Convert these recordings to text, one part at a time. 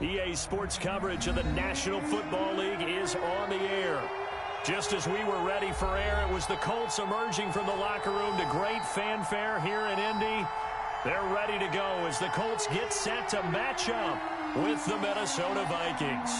EA Sports coverage of the National Football League is on the air. Just as we were ready for air, it was the Colts emerging from the locker room to great fanfare here in Indy. They're ready to go as the Colts get set to match up with the Minnesota Vikings.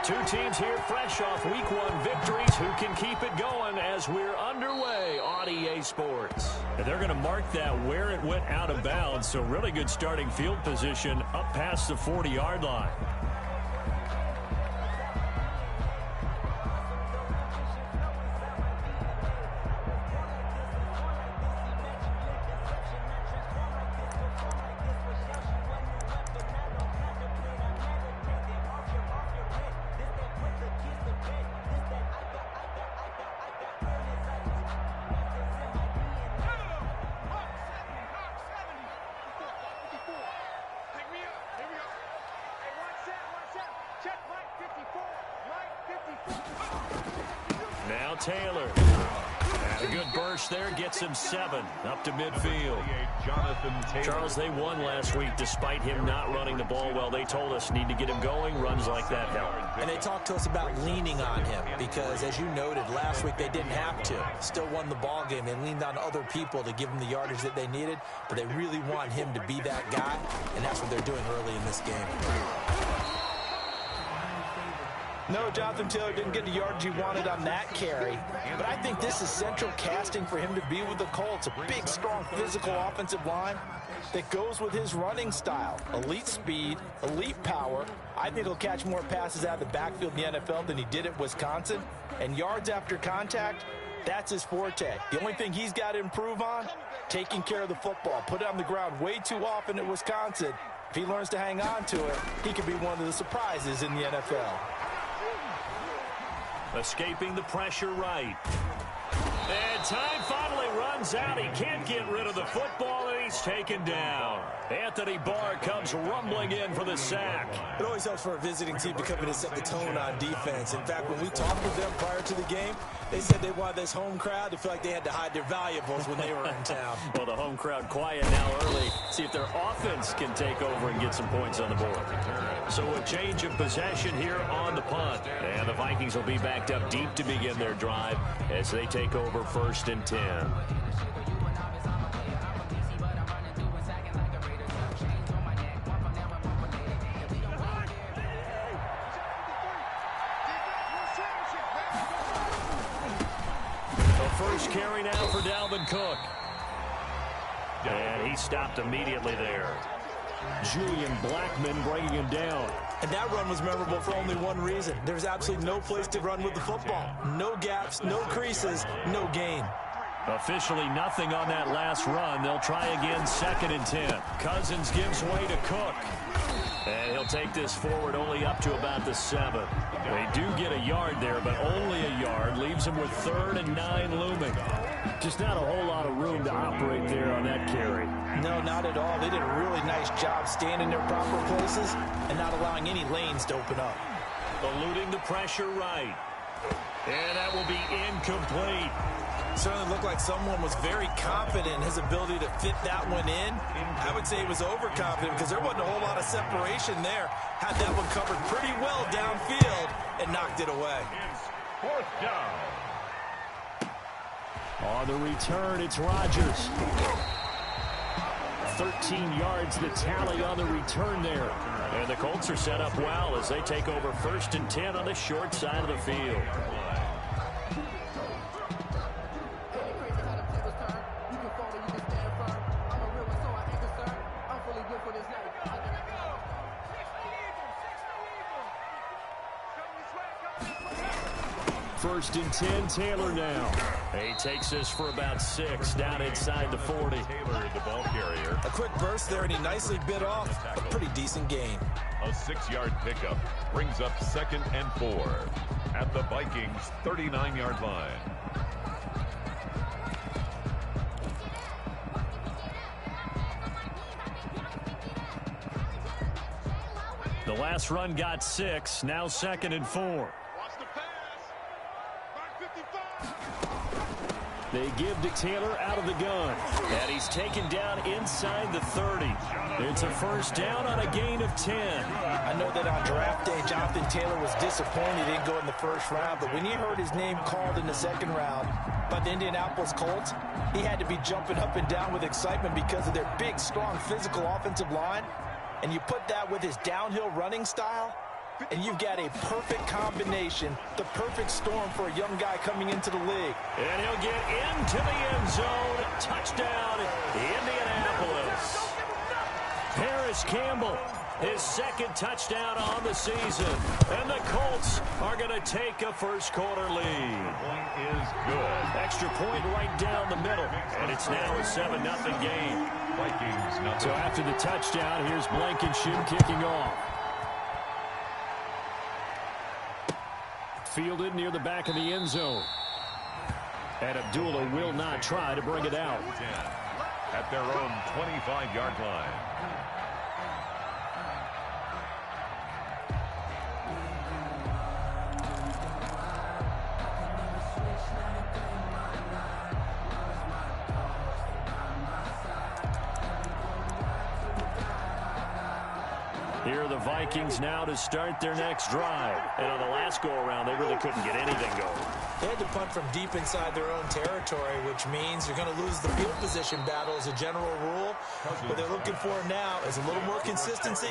Two teams here fresh off Week 1 victories who can keep it going as we're underway on EA Sports. And they're going to mark that where it went out of bounds, so really good starting field position up past the 40-yard line. Now Taylor. And a good burst there gets him 7 up to midfield. Charles, they won last week despite him not running the ball well. They told us need to get him going. Runs like that help. And they talked to us about leaning on him because, as you noted, last week they didn't have to. Still won the ball game. They leaned on other people to give them the yardage that they needed, but they really want him to be that guy, and that's what they're doing early in this game. No, Jonathan Taylor didn't get the yardage he wanted on that carry. But I think this is central casting for him to be with the Colts. A big, strong, physical offensive line that goes with his running style. Elite speed, elite power. I think he'll catch more passes out of the backfield in the NFL than he did at Wisconsin. And yards after contact, that's his forte. The only thing he's got to improve on, taking care of the football. Put it on the ground way too often at Wisconsin. If he learns to hang on to it, he could be one of the surprises in the NFL. Escaping the pressure right. And time finally runs out. He can't get rid of the football, and he's taken down. Anthony Barr comes rumbling in for the sack. It always helps for a visiting team to come in and set the tone on defense. In fact, when we talked with them prior to the game, they said they wanted this home crowd to feel like they had to hide their valuables when they were in town. Well, the home crowd quiet now early. See if their offense can take over and get some points on the board. So a change of possession here on the punt. And the Vikings will be backed up deep to begin their drive as they take over 1st and 10. First carry now for Dalvin Cook. And he stopped immediately there. Julian Blackmon bringing him down. And that run was memorable for only one reason. There's absolutely no place to run with the football. No gaps, no creases, no gain. Officially nothing on that last run. They'll try again 2nd and 10. Cousins gives way to Cook. And he'll take this forward only up to about the 7. They do get a yard there, but only a yard. Leaves him with 3rd and 9 looming. Just not a whole lot of room to operate there on that carry. No, not at all. They did a really nice job staying in their proper places and not allowing any lanes to open up. Eluding the pressure right. And that will be incomplete. Certainly looked like someone was very confident in his ability to fit that one in. I would say he was overconfident because there wasn't a whole lot of separation there. Had that one covered pretty well downfield and knocked it away. 4th down. On the return, it's Rodgers. 13 yards the tally on the return there. And the Colts are set up well as they take over 1st and 10 on the short side of the field. First and 10, Taylor now. He takes this for about 6 down inside the 40. Taylor, the ball carrier. A quick burst there, and he nicely bit off a pretty decent gain. A 6-yard pickup brings up 2nd and 4 at the Vikings' 39-yard line. The last run got 6. Now 2nd and 4. They give to Taylor out of the gun. And he's taken down inside the 30. It's a first down on a gain of 10. I know that on draft day, Jonathan Taylor was disappointed he didn't go in the first round, but when he heard his name called in the second round by the Indianapolis Colts, he had to be jumping up and down with excitement because of their big, strong, physical offensive line. And you put that with his downhill running style, and you've got a perfect combination, the perfect storm for a young guy coming into the league. And he'll get into the end zone. Touchdown, Indianapolis. Paris Campbell, his 2nd touchdown on the season. And the Colts are going to take a first-quarter lead. Point is good. Extra point right down the middle. And it's now a 7-0 game. Vikings nothing. So after the touchdown, here's Blankenship kicking off. Fielded near the back of the end zone. And Abdullah will not try to bring it out. At their own 25-yard line. Here are the Vikings now to start their next drive. And on the last go-around, they really couldn't get anything going. They had to punt from deep inside their own territory, which means you're going to lose the field position battle as a general rule. What they're looking for now is a little more consistency,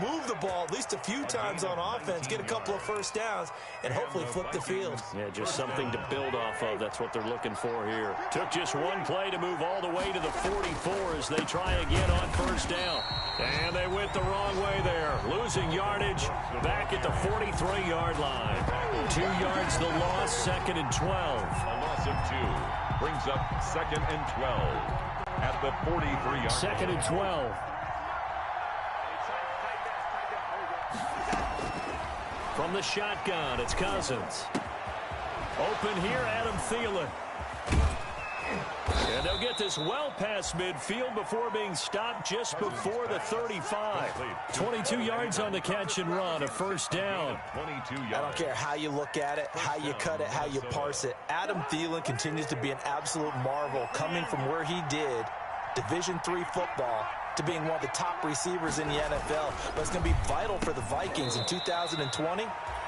move the ball at least a few times on offense, get a couple of first downs, and hopefully flip the field. Yeah, just something to build off of. That's what they're looking for here. Took just one play to move all the way to the 44 as they try again on first down. And they went the wrong way there. Losing yardage back at the 43-yard line. 2 yards the loss, 2nd and 12. A loss of 2 brings up 2nd and 12 at the 43-yard. 2nd and 12. From the shotgun, it's Cousins. Open here, Adam Thielen. And they'll get this well past midfield before being stopped just before the 35. 22 yards on the catch and run, a first down. 22 yards. I don't care how you look at it, how you cut it, how you parse it. Adam Thielen continues to be an absolute marvel coming from where he did Division III football to being one of the top receivers in the NFL. But it's going to be vital for the Vikings in 2020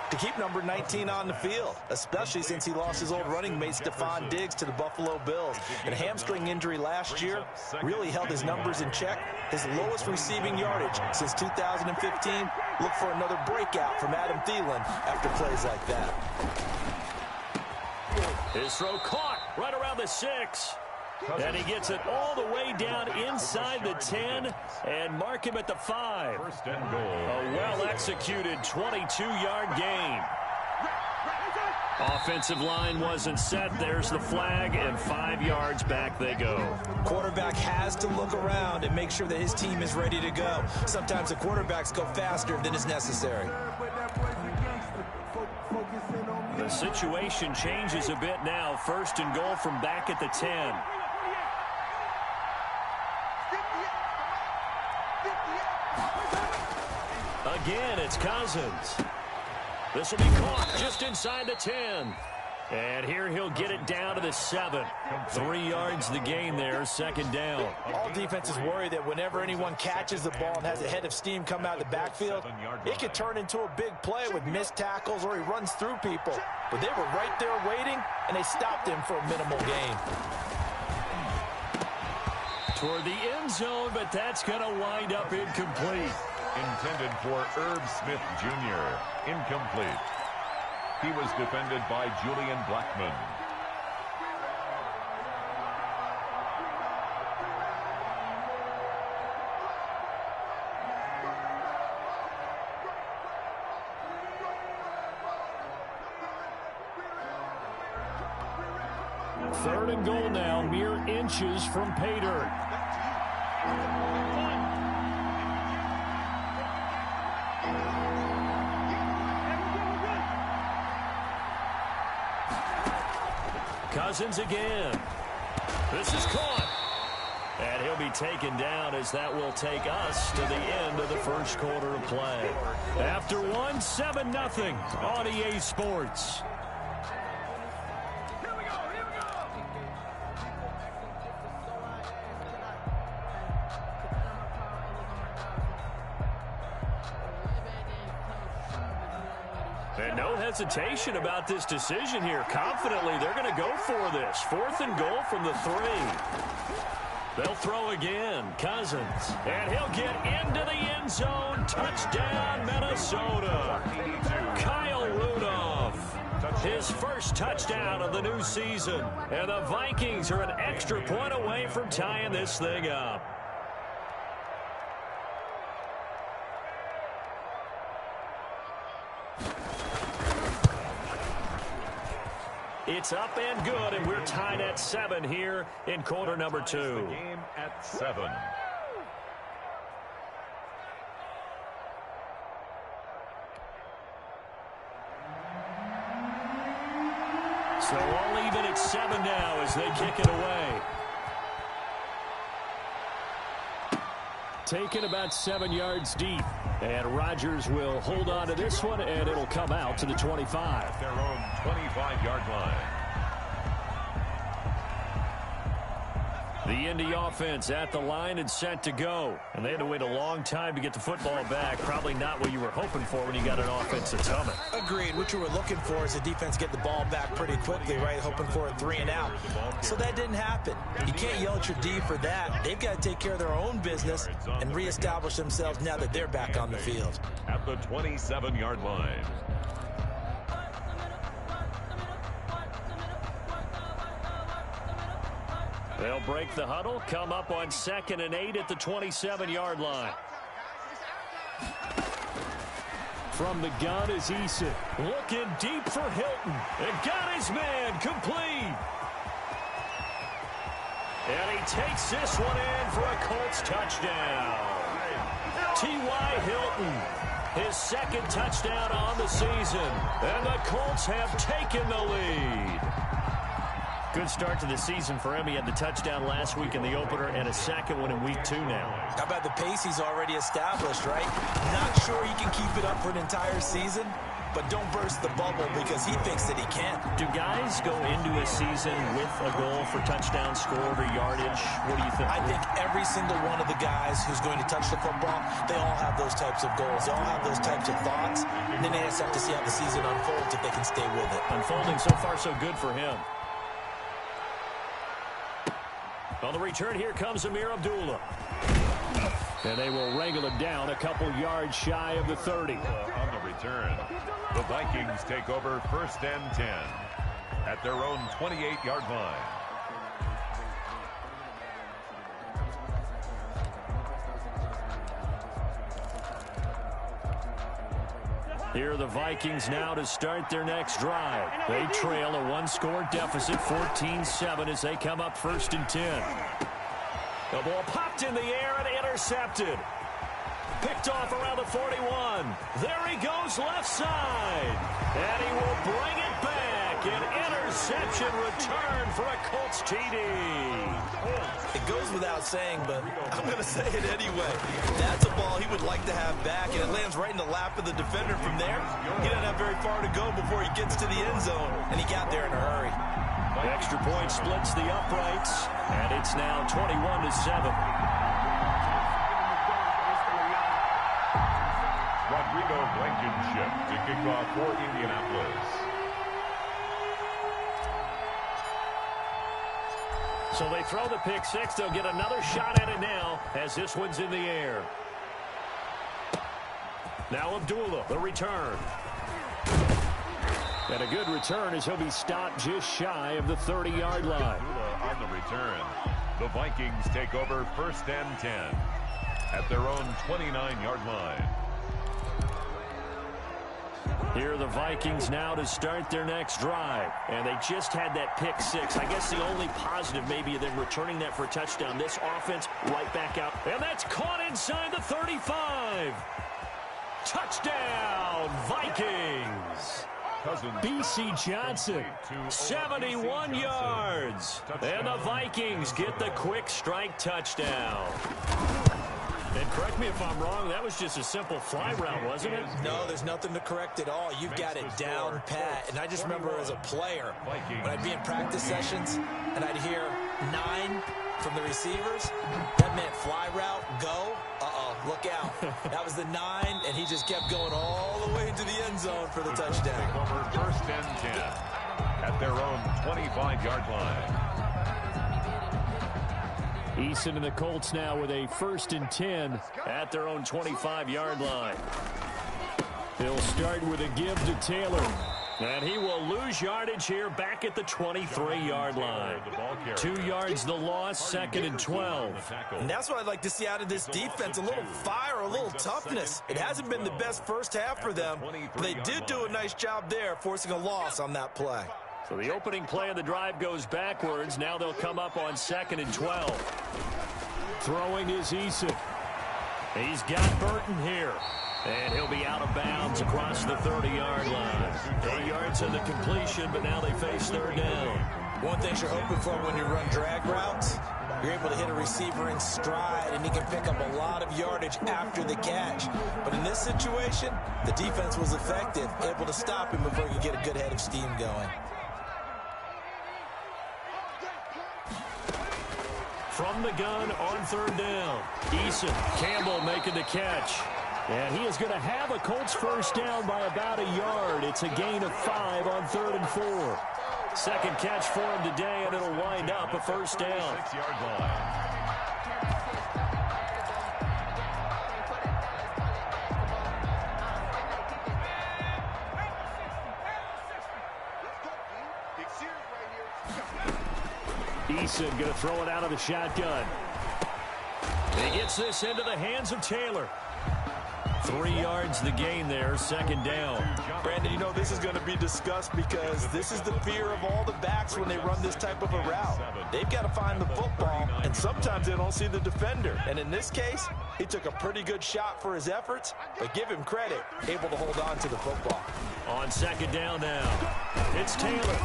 to keep number 19 on the field, especially since he lost his old running mate Stephon Diggs to the Buffalo Bills. And a hamstring injury last year really held his numbers in check. His lowest receiving yardage since 2015. Look for another breakout from Adam Thielen after plays like that. His throw caught right around the 6. And he gets it all the way down inside the 10 and mark him at the 5. First and goal. A well-executed 22-yard gain. Offensive line wasn't set. There's the flag, and 5 yards back they go. Quarterback has to look around and make sure that his team is ready to go. Sometimes the quarterbacks go faster than is necessary. The situation changes a bit now. First and goal from back at the 10. Again, it's Cousins. This will be caught just inside the 10. And here he'll get it down to the 7. 3 yards the gain there, second down. All defenses worry that whenever anyone catches the ball and has a head of steam come out of the backfield, it could turn into a big play with missed tackles or he runs through people. But they were right there waiting, and they stopped him for a minimal gain. Toward the end zone, but that's going to wind up incomplete. Intended for Herb Smith Jr. Incomplete. He was defended by Julian Blackman. Third and goal now, mere inches from pay dirt. Cousins again. This is caught. And he'll be taken down as that will take us to the end of the first quarter of play. After one, 7-0 on EA Sports. And no hesitation about this decision here. Confidently, they're going to go for this. 4th and goal from the 3. They'll throw again. Cousins. And he'll get into the end zone. Touchdown, Minnesota. Kyle Rudolph. His first touchdown of the new season. And the Vikings are an extra point away from tying this thing up. It's up and good, and we're tied at 7 here in quarter number 2. The game at 7. So all even at 7 now as they kick it away. Taken about 7 yards deep. And Rodgers will hold on to this one, and it'll come out to the 25. At their own 25-yard line. The Indy offense at the line and set to go. And they had to wait a long time to get the football back. Probably not what you were hoping for when you got an offense that's humming. Agreed. What you were looking for is the defense get the ball back pretty quickly, right? Hoping for a 3 and out. So that didn't happen. You can't yell at your D for that. They've got to take care of their own business and reestablish themselves now that they're back on the field. At the 27-yard line. They'll break the huddle, come up on 2nd and 8 at the 27-yard line. From the gun is Eason. Looking deep for Hilton. And got his man complete. And he takes this one in for a Colts touchdown. T.Y. Hilton, his 2nd touchdown on the season. And the Colts have taken the lead. Good start to the season for him. He had the touchdown last week in the opener and a 2nd one in week 2 now. How about the pace he's already established, right? Not sure he can keep it up for an entire season, but don't burst the bubble because he thinks that he can. Do guys go into a season with a goal for touchdown scored or yardage? What do you think? I think every single one of the guys who's going to touch the football, they all have those types of goals. They all have those types of thoughts. And then they just have to see how the season unfolds if they can stay with it. Unfolding so far so good for him. On the return, here comes Amir Abdullah. And they will wrangle him down a couple yards shy of the 30. On the return, the Vikings take over 1st and 10 at their own 28-yard line. Here are the Vikings now to start their next drive. They trail a 1-score deficit, 14-7 as they come up 1st and 10. The ball popped in the air and intercepted. Picked off around the 41. There he goes left side. And he will bring it back. An interception return for a Colts TD. It goes without saying, but I'm going to say it anyway. That's a ball he would like to have back, and it lands right in the lap of the defender from there. He doesn't have very far to go before he gets to the end zone, and he got there in a hurry. The extra point splits the uprights, and it's now 21-7. Rodrigo Blankenship to kick off for Indianapolis. So they throw the pick 6. They'll get another shot at it now as this one's in the air. Now Abdullah, the return. And a good return as he'll be stopped just shy of the 30-yard line. On the return, the Vikings take over 1st and 10 at their own 29-yard line. Here are the Vikings now to start their next drive. And they just had that pick 6. I guess the only positive maybe of them returning that for a touchdown. This offense right back out. And that's caught inside the 35. Touchdown, Vikings. B.C. Johnson, 71 yards. And the Vikings get the quick strike touchdown. And correct me if I'm wrong, that was just a simple fly route, wasn't it? No, there's nothing to correct at all. You've got it down pat. And I just remember as a player, when I'd be in practice sessions and I'd hear 9 from the receivers, that meant fly route, go. Look out. That was the 9, and he just kept going all the way into the end zone for the touchdown. Over 1st and 10 at their own 25-yard line. Eason and the Colts now with a 1st and 10 at their own 25-yard line. They'll start with a give to Taylor. And he will lose yardage here back at the 23-yard line. 2 yards the loss, 2nd and 12. And that's what I'd like to see out of this defense, a little fire, a little toughness. It hasn't been the best first half for them, but they did do a nice job there, forcing a loss on that play. So the opening play of the drive goes backwards. Now they'll come up on 2nd and 12. Throwing is Eason. He's got Burton here. And he'll be out of bounds across the 30-yard line. 8 yards in the completion, but now they face 3rd down. One thing you're hoping for when you run drag routes, you're able to hit a receiver in stride, and he can pick up a lot of yardage after the catch. But in this situation, the defense was effective, able to stop him before he could get a good head of steam going. From the gun on 3rd down. Eason, Campbell making the catch. And he is going to have a Colts first down by about a yard. It's a gain of 5 on 3rd and 4. Second catch for him today, and it'll wind up a first down. 6-yard line. Eason going to throw it out of the shotgun. He gets this into the hands of Taylor. 3 yards the gain there, 2nd down. Brandon, you know this is going to be discussed because this is the fear of all the backs when they run this type of a route. They've got to find the football, and sometimes they don't see the defender. And in this case, he took a pretty good shot for his efforts, but give him credit, able to hold on to the football. On 2nd down now, it's Taylor.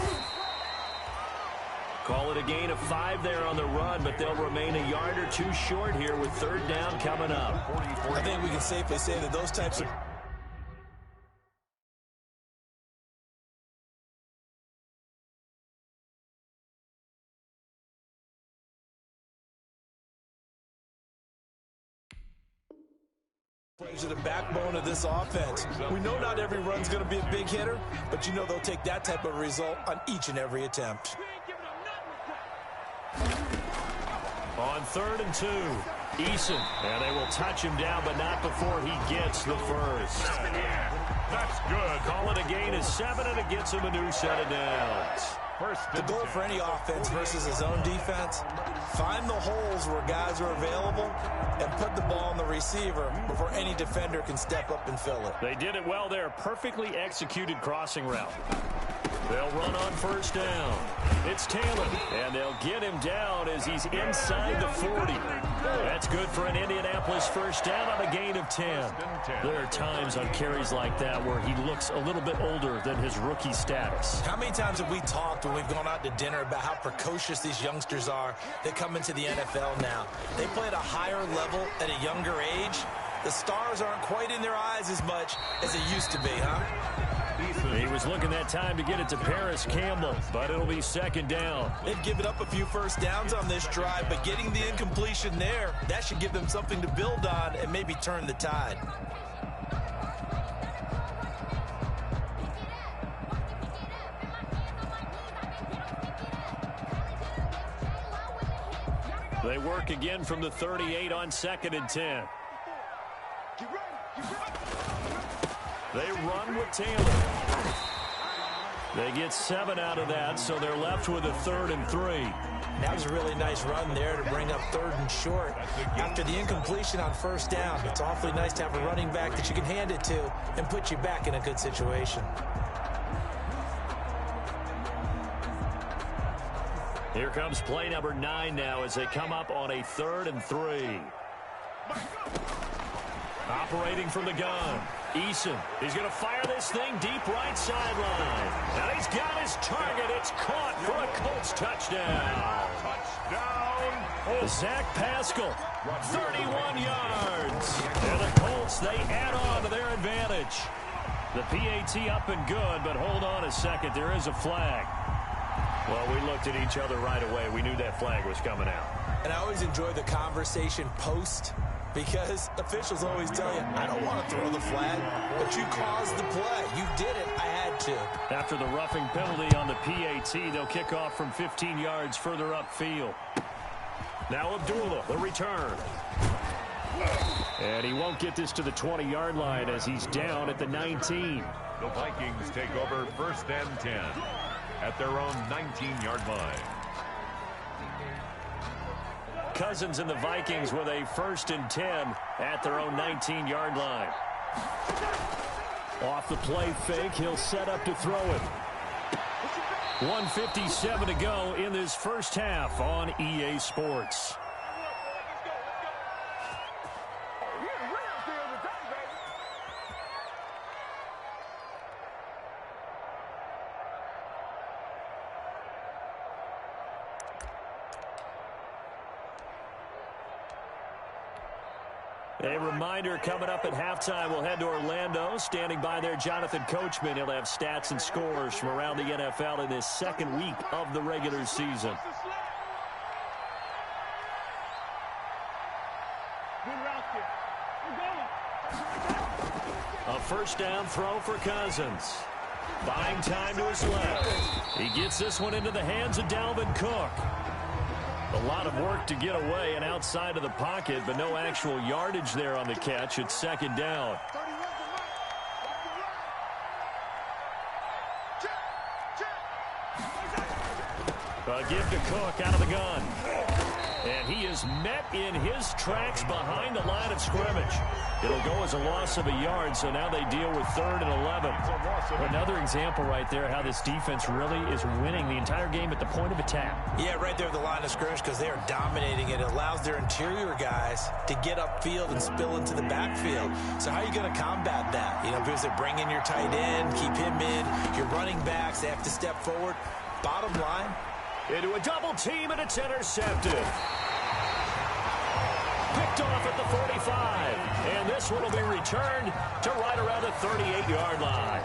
Call it a gain of 5 there on the run, but they'll remain a yard or 2 short here with 3rd down coming up. I think we can safely say that those types of... plays are the backbone of this offense. We know not every run's going to be a big hitter, but you know they'll take that type of result on each and every attempt. On 3rd and 2, Eason. And they will touch him down, but not before he gets the first. That's good. Call it a gain of 7, and it gets him a new set of downs. The goal for any offense versus his own defense, find the holes where guys are available and put the ball on the receiver before any defender can step up and fill it. They did it well there. Perfectly executed crossing route. They'll run on 1st down. It's Taylor, and they'll get him down as he's inside the 40. That's good for an Indianapolis first down on a gain of 10. There are times on carries like that where he looks a little bit older than his rookie status. How many times have we talked when we've gone out to dinner about how precocious these youngsters are that come into the NFL now? They play at a higher level at a younger age. The stars aren't quite in their eyes as much as it used to be, huh? He was looking that time to get it to Paris Campbell, but it'll be 2nd down. They've given up a few first downs on this drive, but getting the incompletion there, that should give them something to build on and maybe turn the tide. They work again from the 38 on 2nd and 10. They run with Taylor. They get 7 out of that, so they're left with a 3rd and 3. That was a really nice run there to bring up 3rd and short. After the incompletion on 1st down, it's awfully nice to have a running back that you can hand it to and put you back in a good situation. Here comes play number 9 now as they come up on a 3rd and 3. Operating from the gun. Eason, he's going to fire this thing deep right sideline. And he's got his target. It's caught for a Colts touchdown. Touchdown. Zach Pascal, 31 yards. And the Colts, they add on to their advantage. The PAT up and good, but hold on a second. There is a flag. Well, we looked at each other right away. We knew that flag was coming out. And I always enjoy the conversation post, because officials always tell you, I don't want to throw the flag, but you caused the play. You did it. I had to. After the roughing penalty on the PAT, they'll kick off from 15 yards further upfield. Now Abdullah, the return. And he won't get this to the 20-yard line as he's down at the 19. The Vikings take over 1st and 10 at their own 19-yard line. Cousins and the Vikings with a 1st and 10 at their own 19-yard line. Off the play fake, he'll set up to throw it. 1:57 to go in this first half on EA Sports. A reminder, coming up at halftime, we'll head to Orlando. Standing by there, Jonathan Coachman. He'll have stats and scores from around the NFL in this second week of the regular season. A first down throw for Cousins. Buying time to his left. He gets this one into the hands of Dalvin Cook. A lot of work to get away and outside of the pocket, but no actual yardage there on the catch. It's 2nd down. A give to Cook out of the gun. And he is met in his tracks behind the line of scrimmage. It'll go as a loss of a yard, so now they deal with 3rd and 11. Another example right there how this defense really is winning the entire game at the point of attack. Yeah, right there at the line of scrimmage, because they are dominating it. It allows their interior guys to get upfield and spill into the backfield. So how are you going to combat that? You know, because they bring in your tight end, keep him in, your running backs, they have to step forward. Bottom line, into a double team, and it's intercepted. Picked off at the 45. And this one will be returned to right around the 38-yard line.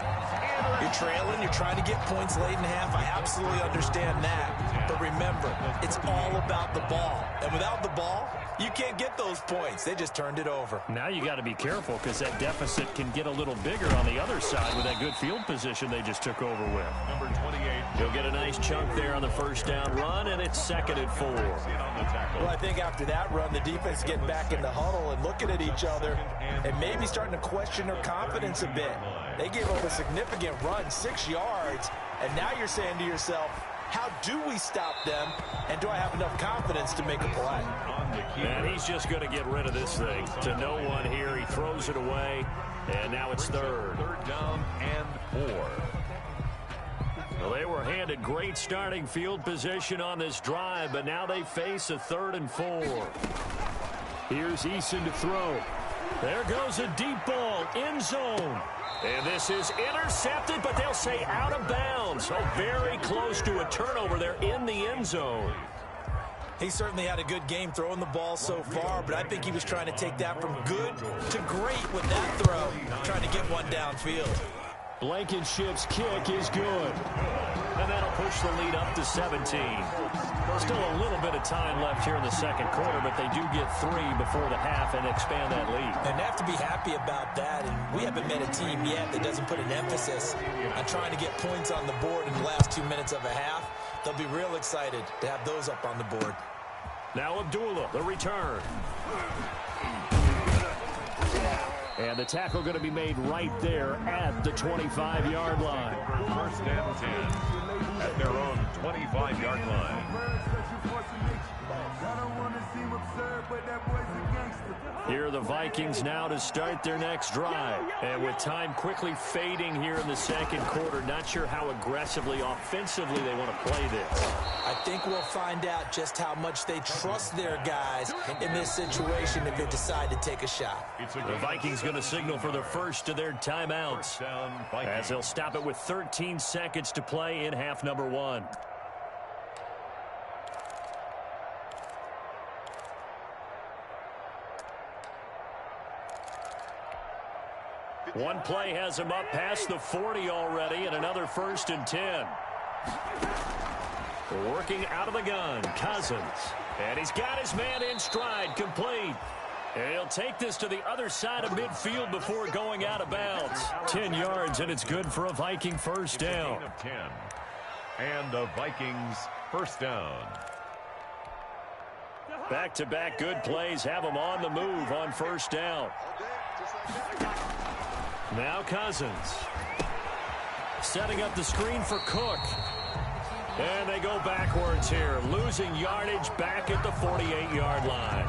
You're trailing. You're trying to get points late in half. I absolutely understand that. But remember, it's all about the ball. And without the ball, you can't get those points. They just turned it over. Now you got to be careful because that deficit can get a little bigger on the other side with that good field position they just took over with. Number 28. He'll get a nice chunk there on the first down run, and it's 2nd and 4. Well, I think after that run, the defense getting back in the huddle and looking at each other and maybe starting to question their confidence a bit. They gave up a significant run, 6 yards, and now you're saying to yourself, how do we stop them, and do I have enough confidence to make a play? And he's just going to get rid of this thing to no one here. He throws it away, and now it's 3rd. 3rd down and 4. Well, they were handed great starting field position on this drive, but now they face a 3rd and 4. Here's Eason to throw. There goes a deep ball, end zone. And this is intercepted, but they'll say out of bounds. So very close to a turnover there in the end zone. He certainly had a good game throwing the ball so far, but I think he was trying to take that from good to great with that throw, trying to get one downfield. Blankenship's kick is good. And that'll push the lead up to 17. Still a little bit of time left here in the 2nd quarter, but they do get 3 before the half and expand that lead. And they have to be happy about that, and we haven't met a team yet that doesn't put an emphasis on trying to get points on the board in the last 2 minutes of a half. They'll be real excited to have those up on the board. Now Abdullah, the return. And the tackle going to be made right there at the 25-yard line. 1st and 10 at their own 25-yard line. Here are the Vikings now to start their next drive. And with time quickly fading here in the second quarter, not sure how aggressively, offensively they want to play this. I think we'll find out just how much they trust their guys in this situation if they decide to take a shot. The Vikings going to signal for the first of their timeouts as they'll stop it with 13 seconds to play in half number 1. One play has him up past the 40 already, and another 1st and 10. Working out of the gun, Cousins. And he's got his man in stride, complete. And he'll take this to the other side of midfield before going out of bounds. 10 yards, and it's good for a Viking first down. It's a gain of 10. And the Vikings first down. Back-to-back good plays have them on the move on first down. Now Cousins. Setting up the screen for Cook. And they go backwards here, losing yardage back at the 48-yard line.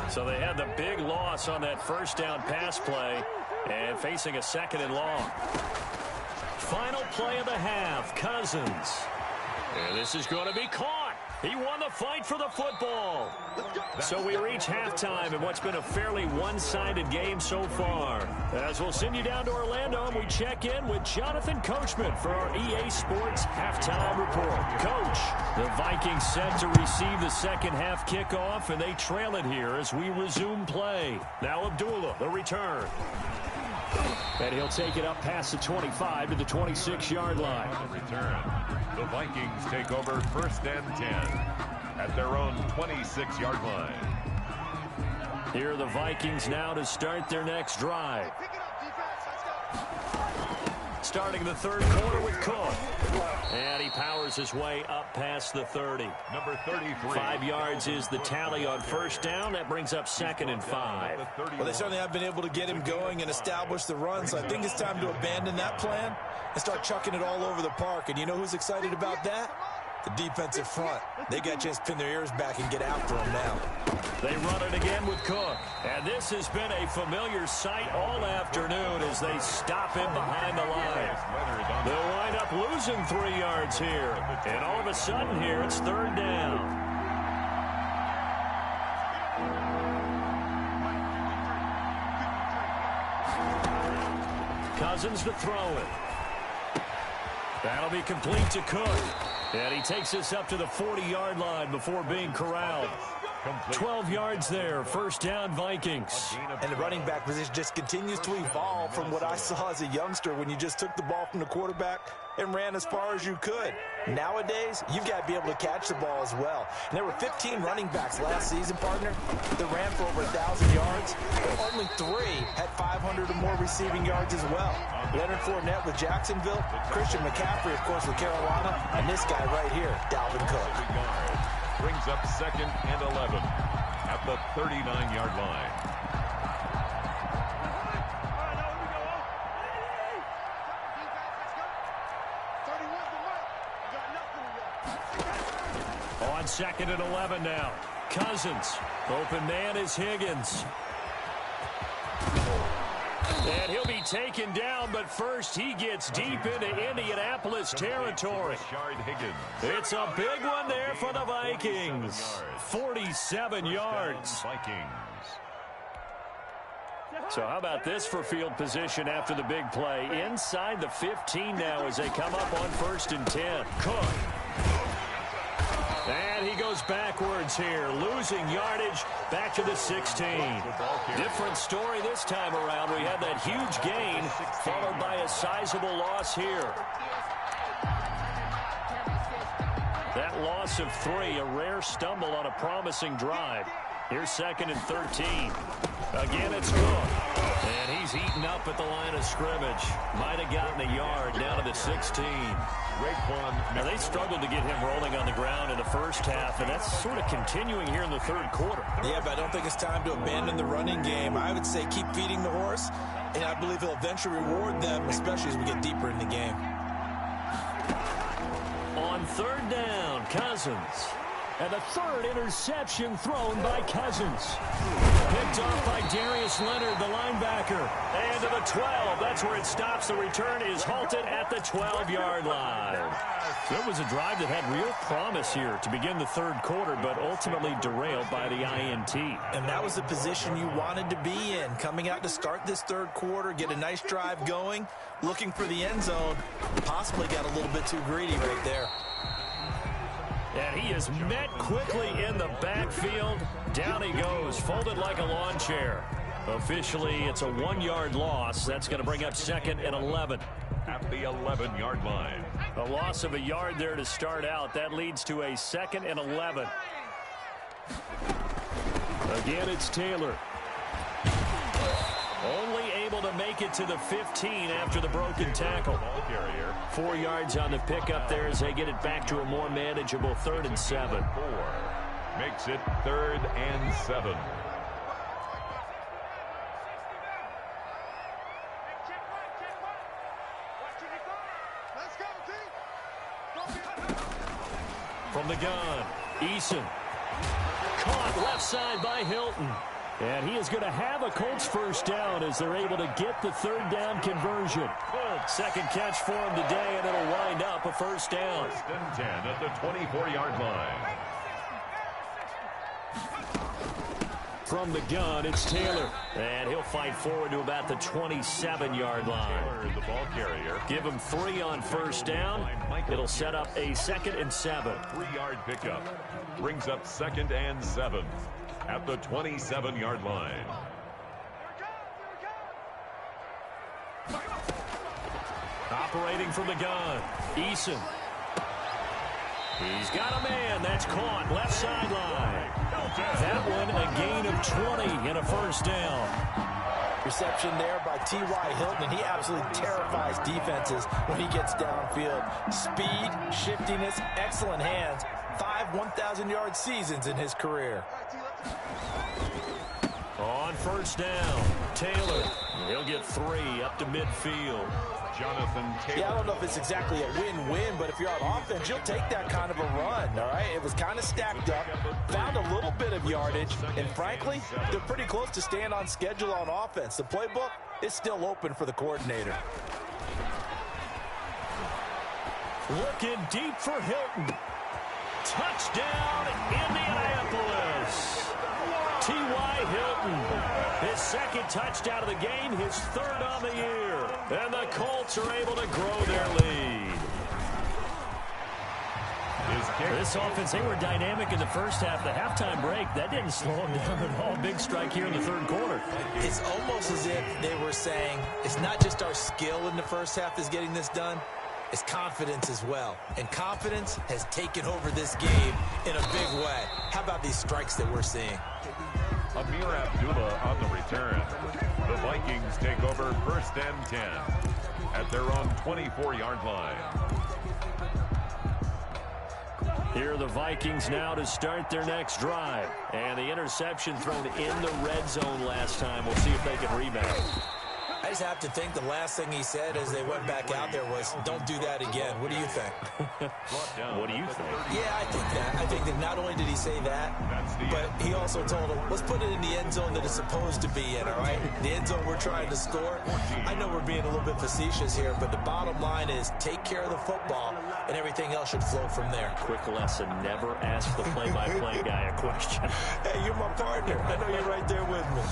So they had the big loss on that first down pass play and facing a 2nd and long. Final play of the half, Cousins. And this is going to be caught. He won the fight for the football. So we reach halftime in what's been a fairly one-sided game so far. As we'll send you down to Orlando, and we check in with Jonathan Coachman for our EA Sports Halftime Report. Coach, the Vikings set to receive the second half kickoff, and they trail it here as we resume play. Now Abdullah, the return. And he'll take it up past the 25 to the 26-yard line. Return. The Vikings take over 1st and 10 at their own 26-yard line. Here are the Vikings now to start their next drive. Starting the third quarter with Cook. And he powers his way up past the 30. Number 33. 5 yards is the tally on first down. That brings up 2nd and 5. Well, they certainly have been able to get him going and establish the run, so I think it's time to abandon that plan and start chucking it all over the park. And you know who's excited about that? The defensive front. They got a chance to pin their ears back and get after him now. They run it again with Cook. And this has been a familiar sight all afternoon as they stop him behind the line. They'll wind up losing 3 yards here. And all of a sudden here, it's 3rd down. Cousins to throw it. That'll be complete to Cook. And he takes this up to the 40-yard line before being corralled. 12 yards there, first down Vikings. And the running back position just continues to evolve from what I saw as a youngster when you just took the ball from the quarterback and ran as far as you could. Nowadays, you've got to be able to catch the ball as well. And there were 15 running backs last season, partner, that ran for over 1,000 yards. But only 3 had 500 or more receiving yards as well. Leonard Fournette with Jacksonville, Christian McCaffrey, of course, with Carolina, and this guy right here, Dalvin Cook. Brings up 2nd and 11 at the 39-yard line. On 2nd and 11 now. Cousins. Open man is Higgins. And he'll be taken down, but first he gets deep into Indianapolis territory. It's a big one there for the Vikings. 47 yards. So how about this for field position after the big play? Inside the 15 now as they come up on 1st and 10. Cook. And he goes backwards here, losing yardage back to the 16. Different story this time around. We had that huge gain followed by a sizable loss here. That loss of 3, a rare stumble on a promising drive. Here's 2nd and 13. Again, it's Cook. And he's eaten up at the line of scrimmage. Might have gotten a yard down to the 16. Now, they struggled to get him rolling on the ground in the first half, and that's sort of continuing here in the third quarter. Yeah, but I don't think it's time to abandon the running game. I would say keep feeding the horse, and I believe he'll eventually reward them, especially as we get deeper in the game. On third down, Cousins. And the third interception thrown by Cousins. Picked off by Darius Leonard, the linebacker. And to the 12. That's where it stops. The return is halted at the 12-yard line. There was a drive that had real promise here to begin the third quarter, but ultimately derailed by the INT. And that was the position you wanted to be in. Coming out to start this third quarter, get a nice drive going, looking for the end zone. Possibly got a little bit too greedy right there. And he is met quickly in the backfield. Down he goes, folded like a lawn chair. Officially, it's a 1-yard loss. That's going to bring up 2nd and 11. At the 11-yard line. A loss of a yard there to start out. That leads to a 2nd and 11. Again, it's Taylor. Only able to make it to the 15 after the broken tackle. 4 yards on the pickup there as they get it back to a more manageable 3rd and 7. 4 makes it 3rd and 7. From the gun, Eason. Caught left side by Hilton. And he is going to have a Colts first down as they're able to get the 3rd down conversion. Second catch for him today, and it'll wind up a first down. 1st and 10 at the 24-yard line. From the gun, it's Taylor. And he'll fight forward to about the 27-yard line. Taylor, the ball carrier. Give him 3 on first down. It'll set up a 2nd and 7. 3-yard pickup. Brings up 2nd and 7 at the 27-yard line. Operating from the gun, Eason. He's got a man. That's caught. Left sideline. That one a gain of 20 and a first down. Reception there by T.Y. Hilton, and he absolutely terrifies defenses when he gets downfield. Speed, shiftiness, excellent hands. 5 1,000-yard seasons in his career. On first down, Taylor. He'll get 3 up to midfield. Jonathan Taylor. Yeah, I don't know if it's exactly a win-win, but if you're on offense, you'll take that kind of a run, all right? It was kind of stacked up, found a little bit of yardage, and frankly, they're pretty close to staying on schedule on offense. The playbook is still open for the coordinator. Looking deep for Hilton. Touchdown, Indianapolis. T.Y. Hilton, his 2nd touchdown of the game, his 3rd on the year. And the Colts are able to grow their lead. This offense, they were dynamic in the first half. The halftime break, that didn't slow them down at all. Big strike here in the 3rd quarter. It's almost as if they were saying, it's not just our skill in the first half that's getting this done. It's confidence as well. And confidence has taken over this game in a big way. How about these strikes that we're seeing? Amir Abdullah on the return. The Vikings take over 1st and 10 at their own 24-yard line. Here are the Vikings now to start their next drive. And the interception thrown in the red zone last time. We'll see if they can rebound. I just have to think the last thing he said as they went back out there was, don't do that again. What do you think? What do you think? Yeah, I think that. I think that not only did he say that, but he also told him, let's put it in the end zone that it's supposed to be in, all right? The end zone we're trying to score. I know we're being a little bit facetious here, but the bottom line is take care of the football, and everything else should flow from there. Quick lesson, never ask the play-by-play guy a question. Hey, you're my partner. I know you're right there with me.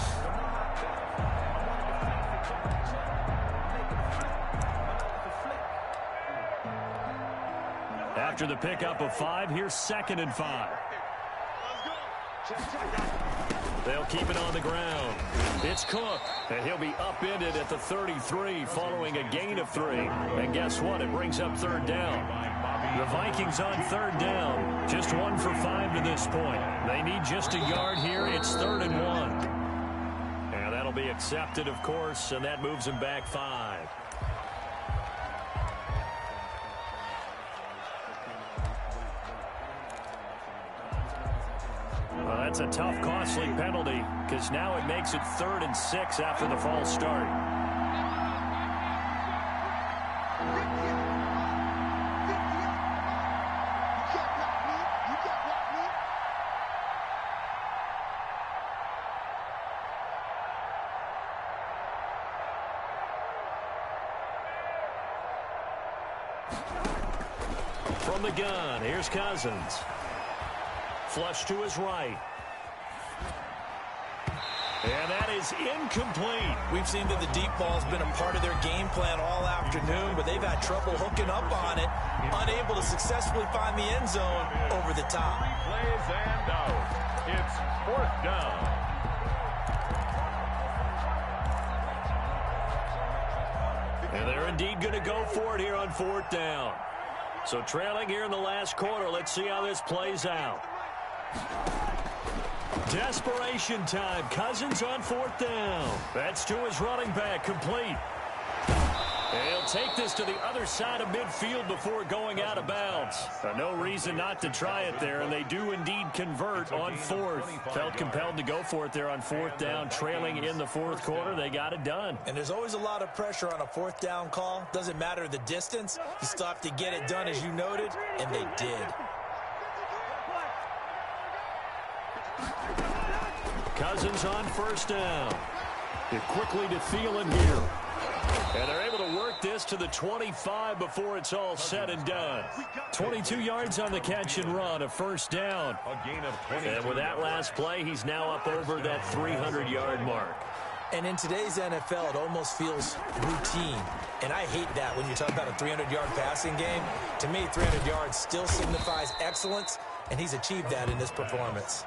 After the pickup of 5, here's 2nd and 5. They'll keep it on the ground. It's Cook, and he'll be upended at the 33 following a gain of 3. And guess what? It brings up 3rd down. The Vikings on 3rd down. Just 1 for 5 to this point. They need just a yard here. It's 3rd and 1. And that'll be accepted, of course, and that moves them back 5. Well, that's a tough, costly penalty because now it makes it 3rd and 6 after the false start. From the gun, here's Cousins. Flush to his right. And that is incomplete. We've seen that the deep ball's been a part of their game plan all afternoon, but they've had trouble hooking up on it, unable to successfully find the end zone over the top. 3 plays and out. It's 4th down. And they're indeed going to go for it here on 4th down. So trailing here in the last quarter. Let's see how this plays out. Desperation time. Cousins on 4th down. That's to his running back. Complete. And he'll take this to the other side of midfield before going out of bounds. No reason not to try it there, and they do indeed convert on 4th. Felt compelled to go for it there on 4th down, trailing in the 4th quarter. They got it done. And there's always a lot of pressure on a 4th down call. Doesn't matter the distance. You still have to get it done, as you noted, and they did. Cousins on 1st down. It quickly to Thielen here. And they're able to work this to the 25 before it's all said and done. 22 yards on the catch and run, a 1st down. A gain of 20. And with that last play, he's now up over that 300-yard mark. And in today's NFL, it almost feels routine. And I hate that when you talk about a 300-yard passing game. To me, 300 yards still signifies excellence, and he's achieved that in this performance.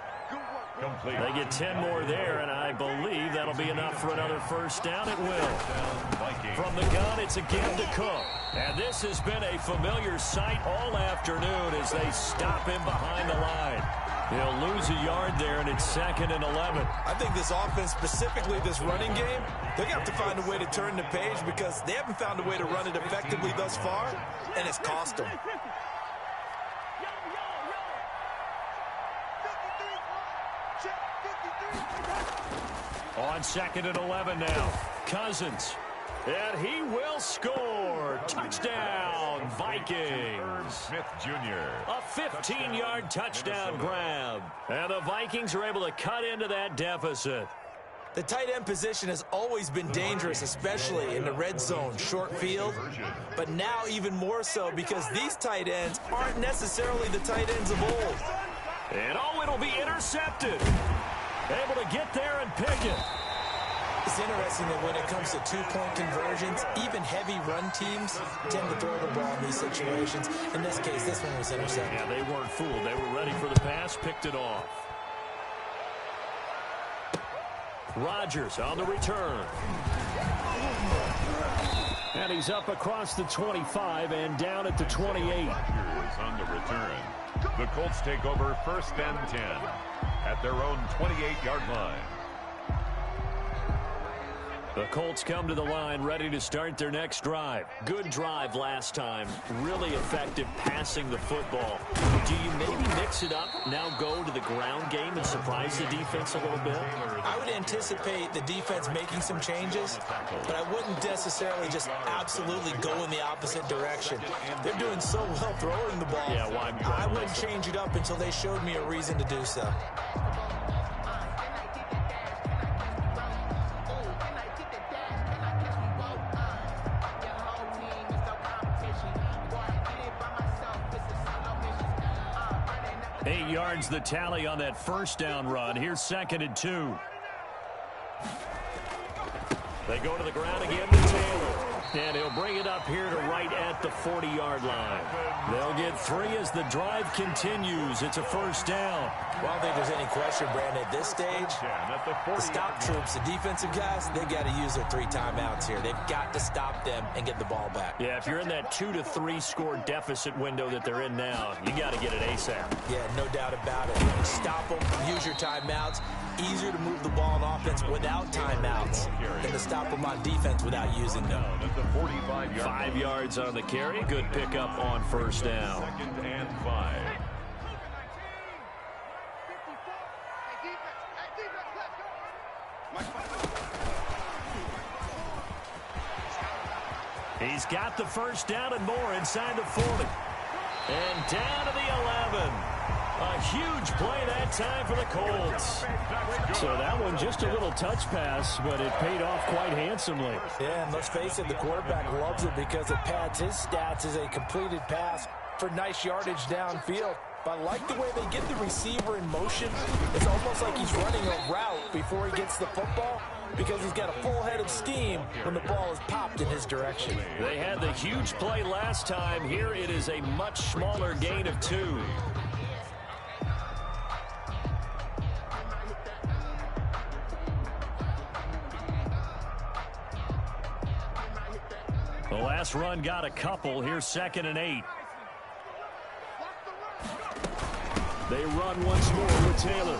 Complete. They get 10 more there, and I believe that'll be enough for another 1st down. It will. From the gun, it's again to Cook. And this has been a familiar sight all afternoon as they stop him behind the line. He'll lose a yard there, and it's 2nd and 11. I think this offense, specifically this running game, they're going to have to find a way to turn the page because they haven't found a way to run it effectively thus far, and it's cost them. On 2nd and 11 now. Cousins. And he will score. Touchdown, Vikings. Smith Jr. A 15-yard touchdown grab. And the Vikings are able to cut into that deficit. The tight end position has always been dangerous, especially in the red zone, short field. But now even more so because these tight ends aren't necessarily the tight ends of old. And oh, it'll be intercepted. Able to get there and pick it. It's interesting that when it comes to two-point conversions, even heavy run teams tend to throw the ball in these situations. In this case, this one was intercepted. Yeah, they weren't fooled. They were ready for the pass, picked it off. Rodgers on the return. And he's up across the 25 and down at the 28. Rodgers on the return. The Colts take over 1st and 10 at their own 28-yard line. The Colts come to the line ready to start their next drive. Good drive last time. Really effective passing the football. Do you maybe mix it up, now go to the ground game and surprise the defense a little bit? I would anticipate the defense making some changes, but I wouldn't necessarily just absolutely go in the opposite direction. They're doing so well throwing the ball. Yeah, why? I wouldn't change it up until they showed me a reason to do so. Yards the tally on that 1st down run. Here's 2nd and 2. They go to the ground again to Taylor. And he'll bring it up here to right at the 40-yard line. They'll get 3 as the drive continues. It's a 1st down. Well, I don't think there's any question, Brandon, at this stage, the stop troops, the defensive guys, they got to use their 3 timeouts here. They've got to stop them and get the ball back. Yeah, if you're in that 2 to 3 score deficit window that they're in now, you got to get it ASAP. Yeah, no doubt about it. Stop them, use your timeouts. Easier to move the ball on offense without timeouts than to stop them on defense without using them. 5 yards on the carry. Good pickup on 1st down. 2nd and 5. He's got the 1st down and more inside the 40. And down to the 11. A huge play that time for the Colts. So that one just a little touch pass, but it paid off quite handsomely. Yeah, and let's face it, the quarterback loves it because it pads his stats as a completed pass for nice yardage downfield. But I like the way they get the receiver in motion. It's almost like he's running a route before he gets the football because he's got a full head of steam when the ball is popped in his direction. They had the huge play last time. Here it is a much smaller gain of 2. The last run got a couple. Here's 2nd and 8. They run once more with Taylor.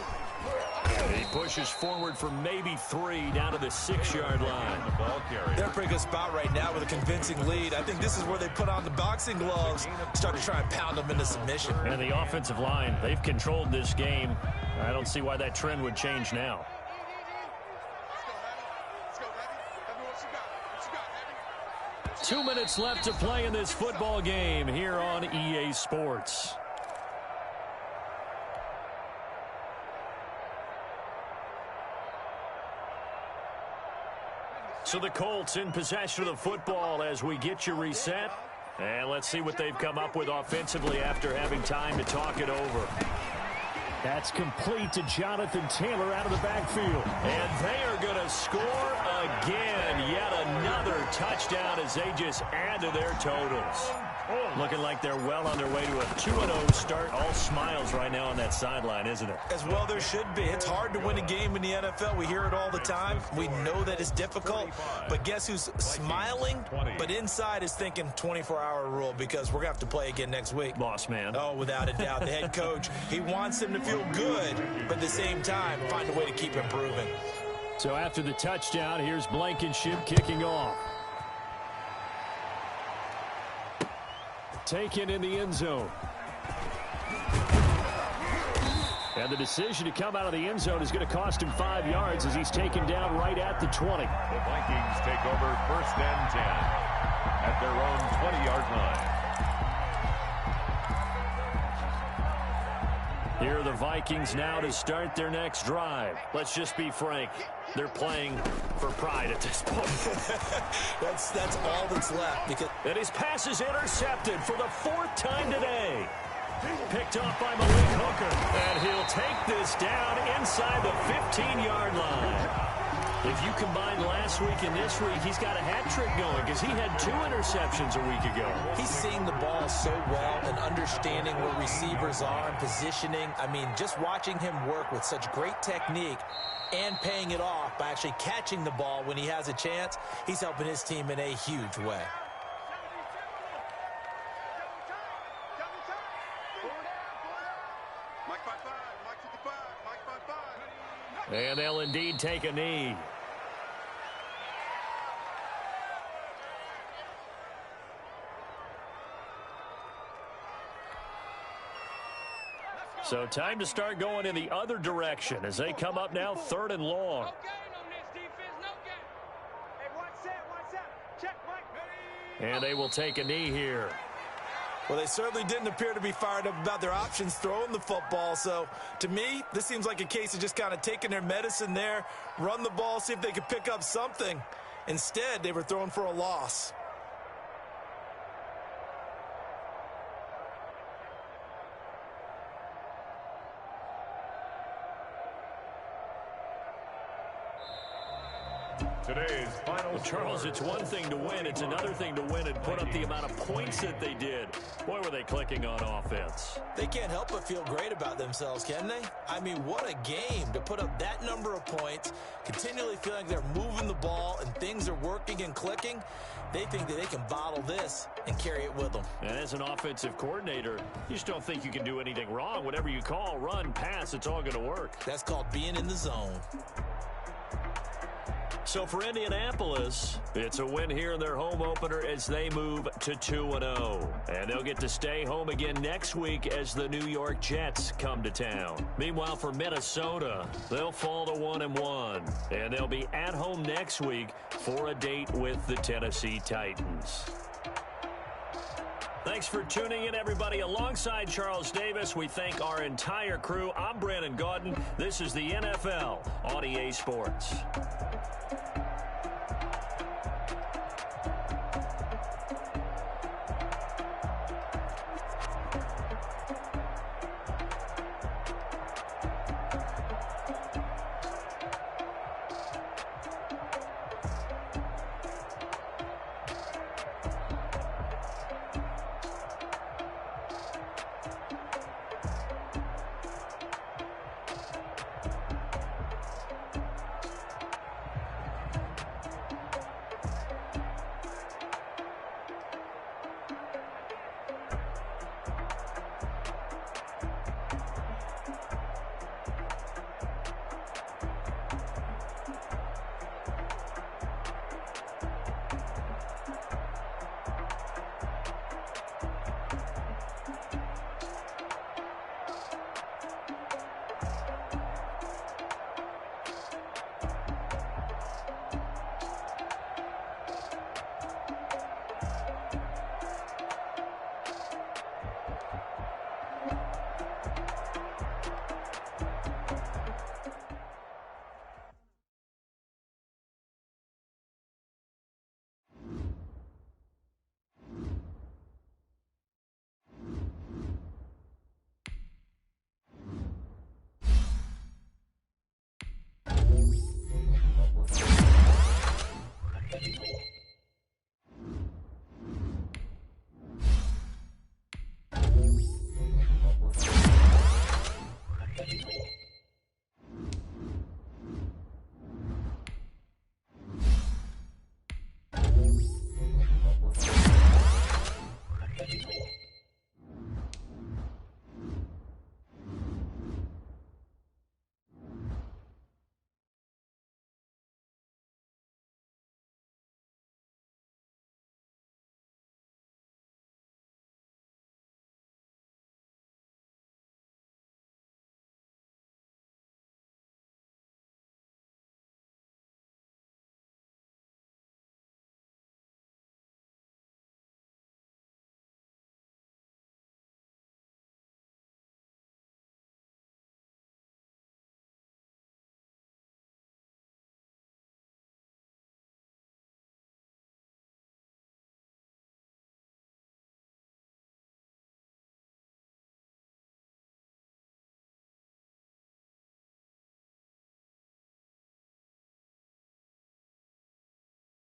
He pushes forward for maybe 3 down to the 6-yard line. They're in a pretty good spot right now with a convincing lead. I think this is where they put on the boxing gloves, start to try and pound them into submission. And the offensive line, they've controlled this game. I don't see why that trend would change now. Two minutes left to play in this football game here on EA Sports. So the Colts in possession of the football as we get you reset. And let's see what they've come up with offensively after having time to talk it over. That's complete to Jonathan Taylor out of the backfield. And they are going to score again. Yet another touchdown as they just add to their totals. Looking like they're well on their way to a 2-0 start. All smiles right now on that sideline, isn't it? As well there should be. It's hard to win a game in the NFL. We hear it all the time. We know that it's difficult. But guess who's smiling? But inside is thinking 24-hour rule because we're going to have to play again next week. Boss man. Oh, without a doubt. The head coach, he wants them to feel good, but at the same time, find a way to keep improving. So after the touchdown, here's Blankenship kicking off. Taken in the end zone. And the decision to come out of the end zone is going to cost him 5 yards as he's taken down right at the 20. The Vikings take over 1st and 10 at their own 20-yard line. Here are the Vikings now to start their next drive. Let's just be frank. They're playing for pride at this point. That's all that's left. And his pass is intercepted for the 4th time today. Picked off by Malik Hooker. And he'll take this down inside the 15-yard line. If you combine last week and this week, he's got a hat trick going because he had 2 interceptions a week ago. He's seeing the ball so well and understanding where receivers are and positioning. I mean, just watching him work with such great technique and paying it off by actually catching the ball when he has a chance, he's helping his team in a huge way. And they'll indeed take a knee. So time to start going in the other direction as they come up now 3rd and long. And they will take a knee here. Well, they certainly didn't appear to be fired up about their options throwing the football. So, to me, this seems like a case of just kind of taking their medicine there, run the ball, see if they could pick up something. Instead, they were throwing for a loss. Today's final Charles, it's one thing to win. It's another thing to win and put up the amount of points that they did. Boy, were they clicking on offense. They can't help but feel great about themselves, can they? I mean, what a game to put up that number of points, continually feeling they're moving the ball and things are working and clicking. They think that they can bottle this and carry it with them. And as an offensive coordinator, you just don't think you can do anything wrong. Whatever you call, run, pass, it's all going to work. That's called being in the zone. So for Indianapolis, it's a win here in their home opener as they move to 2-0. And they'll get to stay home again next week as the New York Jets come to town. Meanwhile, for Minnesota, they'll fall to 1-1. And they'll be at home next week for a date with the Tennessee Titans. Thanks for tuning in, everybody. Alongside Charles Davis, we thank our entire crew. I'm Brandon Gaudin. This is the NFL on EA Sports.